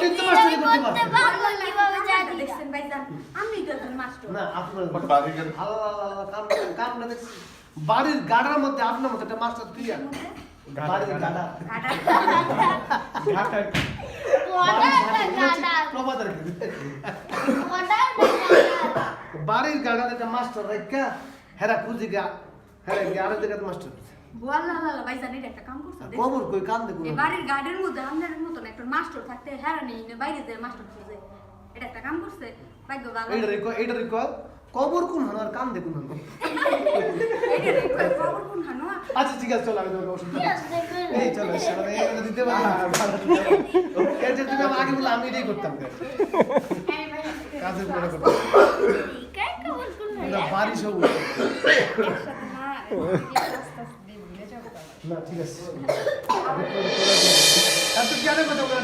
আপনি তো মাস্টারি করতে করতে পারছেন পারবো কিভাবে জানি না। দেখছেন ভাইজান আমি তো একজন মাস্টার না আপনার বাড়ির আল্লাহ কামটা দেখছি বাড়ির গাড়ার মধ্যে আপনার মতো একটা মাস্টার ক্লিয়ার বাড়ির গাড়া ঘাটার ওটা বাড়ির গাড়ার একটা মাস্টার রেখা হেরা খুঁজি গা হেরা গিয়ে আরো জায়গায় মাস্টার ওয়াল্লাহ আল্লাহ ভাইজান এটা একটা কাম করছে কবর কই কান দেখুন এই বাড়ির গার্ডের মধ্যে আপনার মতন একটা মাস্টার থাকতে হেরা নেই বাইরে যে মাস্টার খুঁজে এটা একটা কাম করছে ভাগ্য ভালো এইটা রেখো কবর কোন হানার কান দেখুন এটা রেখো খবর কোন হানো আচ্ছা ঠিক আছে চলো আমি তোমাকে ওষুধ দিচ্ছি। এই চলো চলো এইটা দিতে পারি এই যে তুমি আমাকে আগে বলে আমি এটাই করতাম কাজের পরে করতাম কাই কবর কোন পুরো বাড়ি সব একসাথে না আস্তে আস্তে ভুলে যাবো না ঠিক আছে আর তুই কেন কথা বল